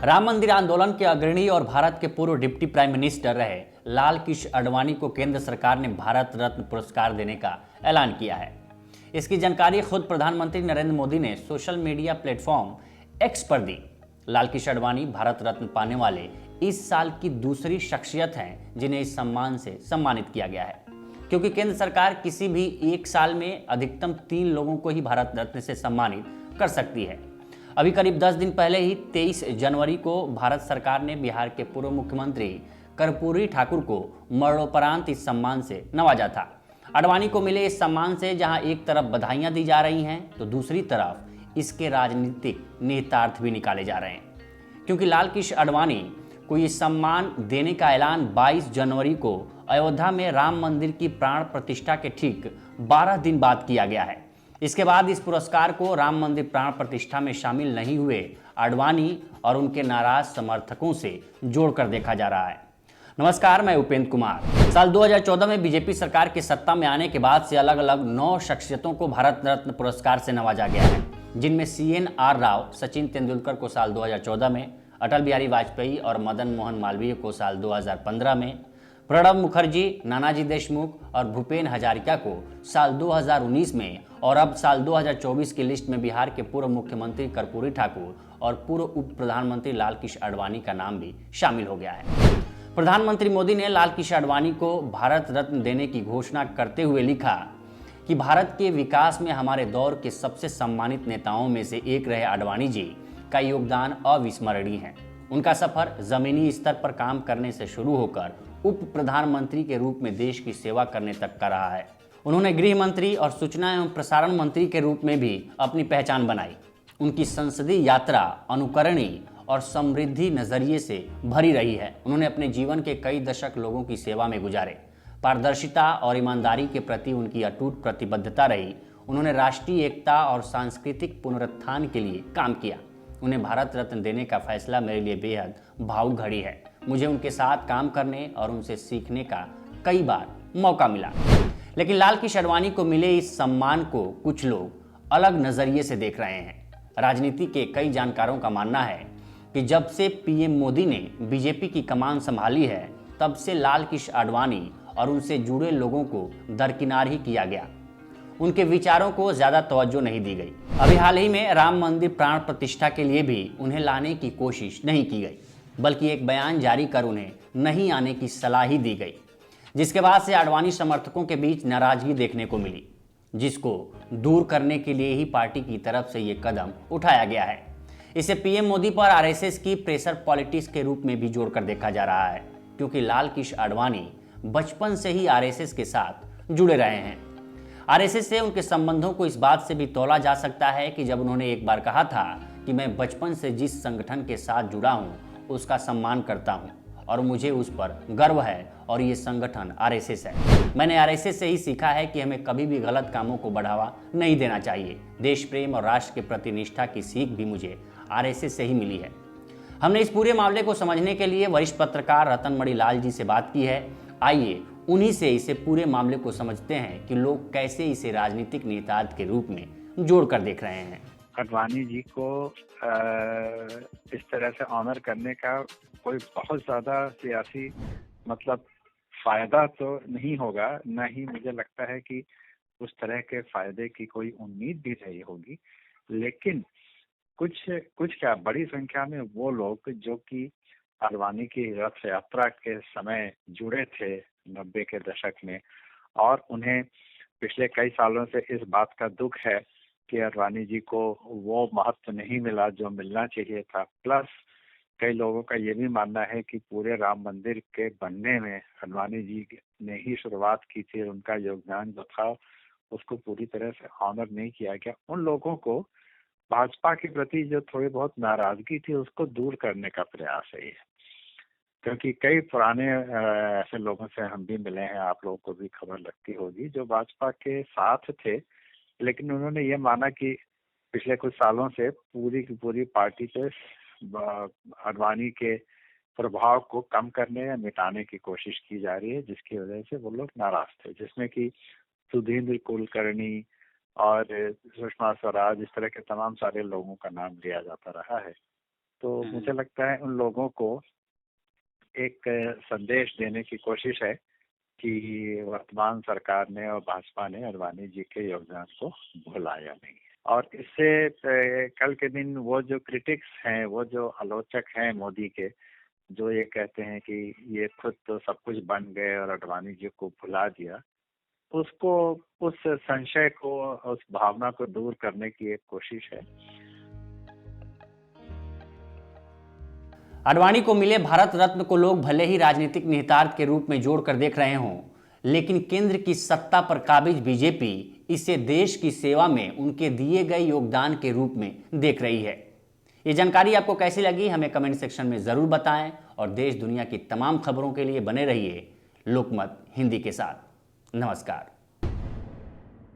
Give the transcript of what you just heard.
राम मंदिर आंदोलन के अग्रणी और भारत के पूर्व डिप्टी प्राइम मिनिस्टर रहे लाल कृष्ण आडवाणी को केंद्र सरकार ने भारत रत्न पुरस्कार देने का ऐलान किया है। इसकी जानकारी खुद प्रधानमंत्री नरेंद्र मोदी ने सोशल मीडिया प्लेटफॉर्म एक्स पर दी। लाल कृष्ण आडवाणी भारत रत्न पाने वाले इस साल की दूसरी शख्सियत हैं जिन्हें इस सम्मान से सम्मानित किया गया है, क्योंकि केंद्र सरकार किसी भी एक साल में अधिकतम 3 लोगों को ही भारत रत्न से सम्मानित कर सकती है। अभी करीब 10 दिन पहले ही 23 जनवरी को भारत सरकार ने बिहार के पूर्व मुख्यमंत्री कर्पूरी ठाकुर को मरणोपरांत इस सम्मान से नवाजा था। आडवाणी को मिले इस सम्मान से जहां एक तरफ बधाइयां दी जा रही हैं, तो दूसरी तरफ इसके राजनीतिक निहितार्थ भी निकाले जा रहे हैं, क्योंकि लाल कृष्ण आडवाणी को ये सम्मान देने का ऐलान 22 जनवरी को अयोध्या में राम मंदिर की प्राण प्रतिष्ठा के ठीक 12 दिन बाद किया गया है। इसके बाद इस पुरस्कार को राम मंदिर प्राण प्रतिष्ठा में शामिल नहीं हुए आडवाणी और उनके नाराज समर्थकों से जोड़कर देखा जा रहा है। नमस्कार, मैं उपेंद्र कुमार। साल 2014 में बीजेपी सरकार के सत्ता में आने के बाद से अलग अलग 9 शख्सियतों को भारत रत्न पुरस्कार से नवाजा गया है, जिनमें CNR राव, सचिन तेंदुलकर को साल 2014 में, अटल बिहारी वाजपेयी और मदन मोहन मालवीय को साल 2015 में, प्रणब मुखर्जी, नानाजी देशमुख और भूपेन हजारिका को साल 2019 में और अब साल 2024 की लिस्ट में बिहार के पूर्व मुख्यमंत्री कर्पूरी ठाकुर और पूर्व उप प्रधानमंत्री लाल कृष्ण आडवाणी का नाम भी शामिल हो गया है। प्रधानमंत्री मोदी ने लाल कृष्ण आडवाणी को भारत रत्न देने की घोषणा करते हुए लिखा कि भारत के विकास में हमारे दौर के सबसे सम्मानित नेताओं में से एक रहे आडवाणी जी का योगदान अविस्मरणीय है। उनका सफर जमीनी स्तर पर काम करने से शुरू होकर उप प्रधानमंत्री के रूप में देश की सेवा करने तक का रहा है। उन्होंने गृह मंत्री और सूचना एवं प्रसारण मंत्री के रूप में भी अपनी पहचान बनाई। उनकी संसदीय यात्रा अनुकरणीय और समृद्धि नजरिए से भरी रही है। उन्होंने अपने जीवन के कई दशक लोगों की सेवा में गुजारे। पारदर्शिता और ईमानदारी के प्रति उनकी अटूट प्रतिबद्धता रही। उन्होंने राष्ट्रीय एकता और सांस्कृतिक पुनरुत्थान के लिए काम किया। उन्हें भारत रत्न देने का फैसला मेरे लिए बेहद भावुक घड़ी है। मुझे उनके साथ काम करने और उनसे सीखने का कई बार मौका मिला। लेकिन लाल कृष्ण आडवाणी को मिले इस सम्मान को कुछ लोग अलग नजरिए से देख रहे हैं। राजनीति के कई जानकारों का मानना है कि जब से PM मोदी ने बीजेपी की कमान संभाली है, तब से लाल कृष्ण आडवाणी और उनसे जुड़े लोगों को दरकिनार ही किया गया। उनके विचारों को ज्यादा तवज्जो नहीं दी गई। अभी हाल ही में राम मंदिर प्राण प्रतिष्ठा के लिए भी उन्हें लाने की कोशिश नहीं की गई, बल्कि एक बयान जारी कर उन्हें नहीं आने की सलाह ही दी गई, जिसके बाद से आडवाणी समर्थकों के बीच नाराजगी देखने को मिली, जिसको दूर करने के लिए ही पार्टी की तरफ से ये कदम उठाया गया है। इसे PM मोदी पर RSS की प्रेशर पॉलिटिक्स के रूप में भी जोड़कर देखा जा रहा है, क्योंकि लाल कृष्ण आडवाणी बचपन से ही RSS के साथ जुड़े रहे हैं। RSS से उनके संबंधों को इस बात से भी तौला जा सकता है कि जब उन्होंने एक बार कहा था कि मैं बचपन से जिस संगठन के साथ जुड़ा हूं उसका सम्मान करता हूं और मुझे उस पर गर्व है, और ये संगठन RSS है। मैंने RSS से ही सीखा है कि हमें कभी भी गलत कामों को बढ़ावा नहीं देना चाहिए। देश प्रेम और राष्ट्र के प्रति निष्ठा की सीख भी मुझे RSS से ही मिली है। हमने इस पूरे मामले को समझने के लिए वरिष्ठ पत्रकार रतनमणि लाल जी से बात की है। आइए उन्हीं से इसे पूरे मामले को समझते हैं कि लोग कैसे इसे राजनीतिक निहितार्थ के रूप में जोड़कर देख रहे हैं। आडवाणी जी को इस तरह से ऑनर करने का कोई बहुत ज्यादा सियासी फायदा तो नहीं होगा, ना ही मुझे लगता है कि उस तरह के फायदे की कोई उम्मीद भी नहीं होगी। लेकिन कुछ क्या बड़ी संख्या में वो लोग जो कि आडवाणी की रथ यात्रा के समय जुड़े थे 90 के दशक में, और उन्हें पिछले कई सालों से इस बात का दुख है कि आडवाणी जी को वो महत्व नहीं मिला जो मिलना चाहिए था। प्लस कई लोगों का ये भी मानना है कि पूरे राम मंदिर के बनने में आडवाणी जी ने ही शुरुआत की थी, उनका योगदान जो था उसको पूरी तरह से ऑनर नहीं किया गया। उन लोगों को भाजपा के प्रति जो थोड़ी बहुत नाराजगी थी उसको दूर करने का प्रयास है ये, क्योंकि कई पुराने ऐसे लोगों से हम भी मिले हैं, आप लोगों को भी खबर लगती होगी, जो भाजपा के साथ थे, लेकिन उन्होंने ये माना कि पिछले कुछ सालों से पूरी की पूरी पार्टी पे आडवाणी के प्रभाव को कम करने या मिटाने की कोशिश की जा रही है, जिसकी वजह से वो लोग नाराज थे, जिसमें कि सुधींद्र कुलकर्णी और सुषमा स्वराज, इस तरह के तमाम सारे लोगों का नाम लिया जाता रहा है। तो मुझे लगता है उन लोगों को एक संदेश देने की कोशिश है कि वर्तमान सरकार ने और भाजपा ने अडवाणी जी के योगदान को भुलाया नहीं। और इससे कल के दिन वो जो क्रिटिक्स हैं, वो जो आलोचक हैं मोदी के, जो ये कहते हैं कि ये खुद तो सब कुछ बन गए और अडवाणी जी को भुला दिया, उसको, उस संशय को, उस भावना को दूर करने की एक कोशिश है। अडवाणी को मिले भारत रत्न को लोग भले ही राजनीतिक निहितार्थ के रूप में जोड़कर देख रहे हों, लेकिन केंद्र की सत्ता पर काबिज बीजेपी इसे देश की सेवा में उनके दिए गए योगदान के रूप में देख रही है। ये जानकारी आपको कैसी लगी हमें कमेंट सेक्शन में ज़रूर बताएं और देश दुनिया की तमाम खबरों के लिए बने रहिए लोकमत हिंदी के साथ। नमस्कार।